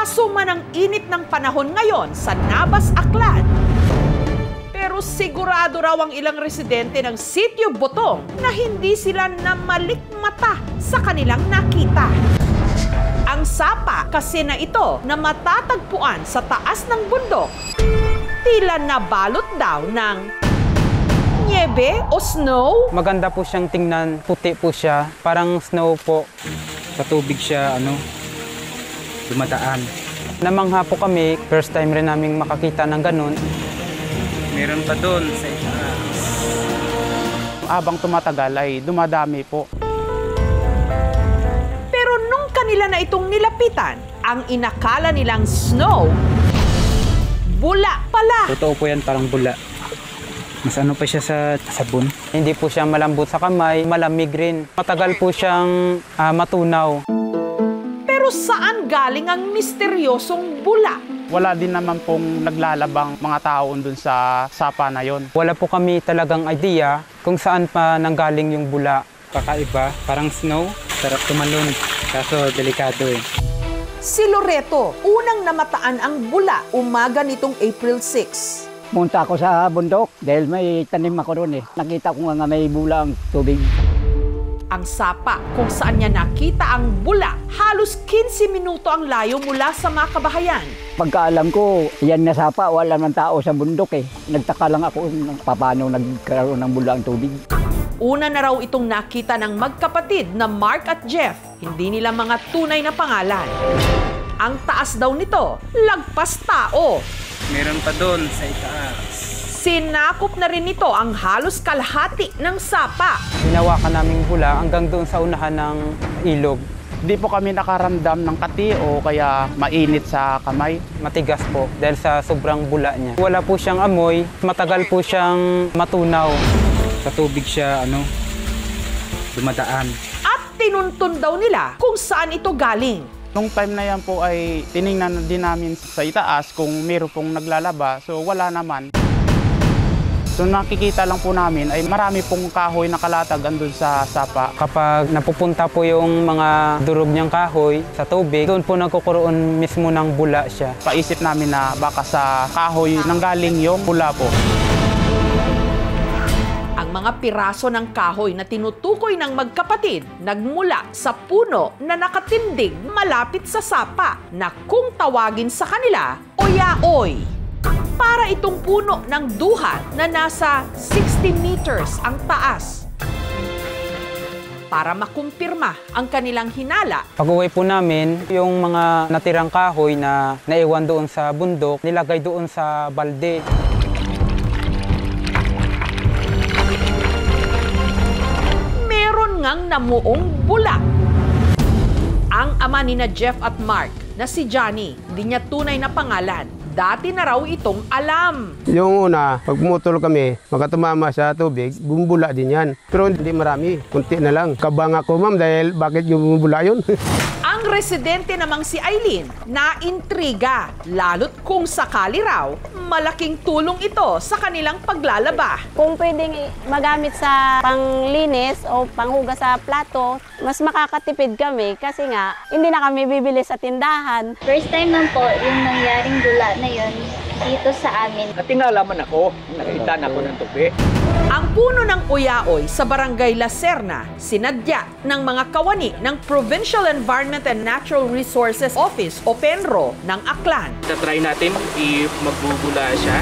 Asuman ang init ng panahon ngayon sa Navas, Aklan. Pero sigurado raw ang ilang residente ng Sitio Botong na hindi sila namalikmata sa kanilang nakita. Ang sapa kasi na ito na matatagpuan sa taas ng bundok, tila nabalot daw ng niebe o snow. Maganda po siyang tingnan, puti po siya, parang snow po. Sa tubig siya, dumadaan. Namangha po kami, first time rin naming makakita ng ganun. Meron pa doon sa itaas. Habang tumatagal ay dumadami po. Pero nung kanila na itong nilapitan, ang inakala nilang snow, bula pala. Totoo po yan, parang bula. Mas pa siya sa sabon. Hindi po siya malambot sa kamay, malamig rin. Matagal po siyang matunaw. Pero saan galing ang misteryosong bula? Wala din naman pong naglalabang mga tao dun sa sapa na yon. Wala po kami talagang idea kung saan pa nanggaling yung bula. Kakaiba, parang snow, sarap tumalon, kaso delikado eh. Si Loreto, unang namataan ang bula umaga nitong April 6. Punta ako sa bundok dahil may tanim ako ron eh. Nakita ko nga may bula ang tubig. Ang sapa kung saan niya nakita ang bula, halos 15 minuto ang layo mula sa mga kabahayan. Pagkaalam ko, yan na sapa, wala man tao sa bundok eh. Nagtaka lang ako paano nagkaroon ng bula ang tubig. Una na raw itong nakita ng magkapatid na Mark at Jeff. Hindi nila mga tunay na pangalan. Ang taas daw nito, lagpas tao. Meron pa doon sa itaas. Sinakop na rin nito ang halos kalahati ng sapa. Hinawakan naming bula hanggang doon sa unahan ng ilog. Di po kami nakaramdam ng kati o kaya mainit sa kamay. Matigas po dahil sa sobrang bula niya. Wala po siyang amoy, matagal po siyang matunaw. Sa tubig siya, dumadaan. At tinuntun daw nila kung saan ito galing. Nung time na yan po ay tiningnan din namin sa itaas kung meron pong naglalaba. So wala naman. So nakikita lang po namin ay marami pong kahoy na kalatag andun sa sapa. Kapag napupunta po yung mga durog niyang kahoy sa tubig, doon po nagkukuroon mismo ng bula siya. Paisip namin na baka sa kahoy nanggaling yung bula po. Ang mga piraso ng kahoy na tinutukoy ng magkapatid nagmula sa puno na nakatindig malapit sa sapa na kung tawagin sa kanila, oyaoy. Para itong puno ng duhat na nasa 60 meters ang taas. Para makumpirma ang kanilang hinala, Pag-uwi po namin, yung mga natirang kahoy na naiwan doon sa bundok, nilagay doon sa balde. meron ngang namuong bula. Ang ama ni na Jeff at Mark na si Johnny, hindi niya tunay na pangalan. Dati na raw itong alam. Yung una, pag pumutol kami, makatumama sa tubig, bumubula din yan. Pero hindi marami, kunti na lang. Kabang ako ma'am dahil bakit yung bumubula yun? Ang residente namang si Eileen, na-intriga. Lalo't kung sakali raw, malaking tulong ito sa kanilang paglalaba. Kung pwedeng magamit sa panglinis o panghugas sa plato, mas makakatipid kami kasi nga hindi na kami bibili sa tindahan. First time lang po yung nangyaring dula na yun dito sa amin. Natingalaman ako, nakita na ako ng tubi. Ang puno ng uyaoy sa Barangay La Serna, sinadya ng mga kawani ng Provincial Environment and Natural Resources Office o PENRO ng Aklan. Try natin if magbubula siya.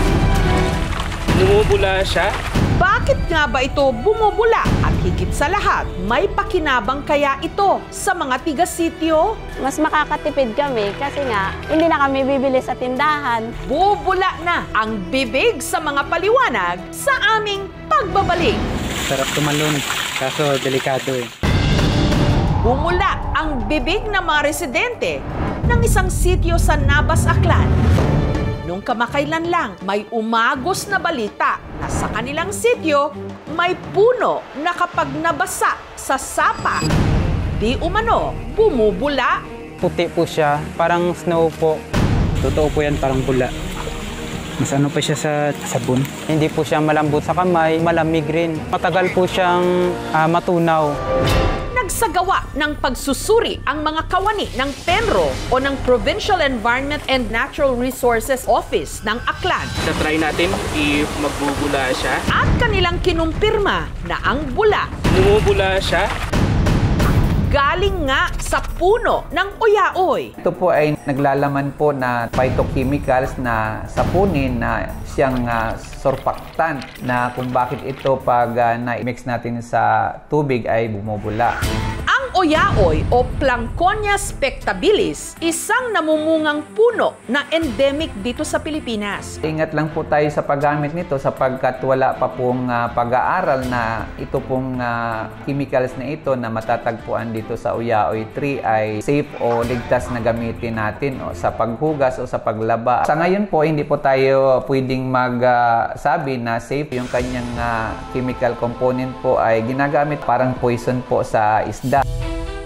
Lumubula siya. Bakit nga ba ito bumubula? At higit sa lahat, may pakinabang kaya ito sa mga tiga-sityo? Mas makakatipid kami kasi nga hindi na kami bibili sa tindahan. Bubula na ang bibig sa mga paliwanag sa aming pagbabalik. Sarap tumalon, kaso delikado eh. Bumula ang bibig ng mga residente ng isang sityo sa Navas, Aklan. Nung kamakailan lang, may umagos na balita na sa kanilang sityo, may puno na kapag nabasa sa sapa, di umano, bumubula. Puti po siya, parang snow po. Totoo po yan, parang bula. Mas pa siya sa sabon. Hindi po siya malambot sa kamay, malamig rin. Matagal po siyang matunaw. nagsagawa ng pagsusuri ang mga kawani ng Penro o ng Provincial Environment and Natural Resources Office ng Aklan. Tatry natin if magbubula siya. At kanilang kinumpirma na ang bula Bumubula siya. galing nga sa puno ng uyaoy. Ito po ay naglalaman po na phytochemicals na sapunin na siyang surfactant na kung bakit ito pag na-mix natin sa tubig ay bumubula. Ang uyaoy o Planconia spectabilis, isang namumungang puno na endemic dito sa Pilipinas. Ingat lang po tayo sa paggamit nito sapagkat wala pa pong pag-aaral na ito pong chemicals na ito na matatagpuan dito sa uyaoy tree ay safe o ligtas na gamitin natin o sa paghugas o sa paglaba. Sa ngayon po, hindi po tayo pwedeng magsabi na safe. Yung kanyang chemical component po ay ginagamit parang poison po sa isda.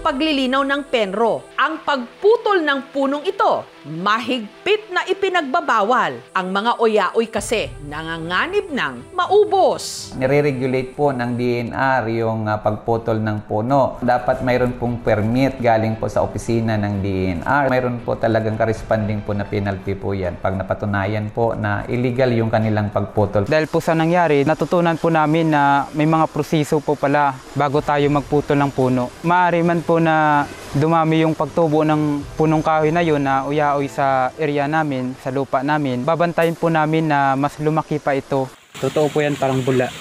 Paglilinaw ng Penro, ang pagputol ng punong ito, mahigpit na ipinagbabawal. Ang mga uyaoy kasi nanganganib ng maubos. Nire-regulate po ng DNR yung pagputol ng puno. Dapat mayroon pong permit galing po sa opisina ng DNR. Mayroon po talagang corresponding po na penalty po yan pag napatunayan po na illegal yung kanilang pagputol. Dahil po sa nangyari, natutunan po namin na may mga proseso po pala bago tayo magputol ng puno. Maaari man po na dumami yung pagtubo ng punong kahoy na yun na uyaoy sa area namin, sa lupa namin. Babantayin po namin na mas lumaki pa ito. Totoo po yan, parang bula.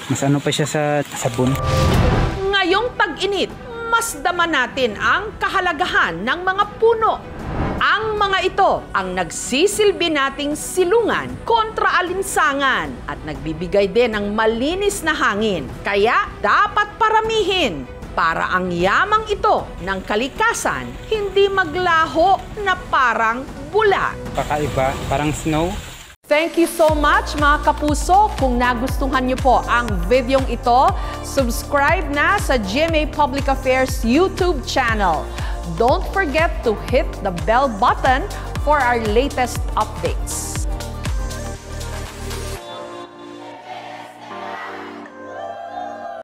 Mas ano pa siya sa sabon. Ngayong tag-init, mas dama natin ang kahalagahan ng mga puno. Ang mga ito ang nagsisilbi nating silungan kontra alinsangan at nagbibigay din ng malinis na hangin. Kaya dapat paramihin para ang yamang ito ng kalikasan hindi maglaho na parang bula. Kakaiba, parang snow. Thank you so much mga kapuso. Kung nagustuhan niyo po ang videong ito, subscribe na sa GMA Public Affairs YouTube channel. Don't forget to hit the bell button for our latest updates.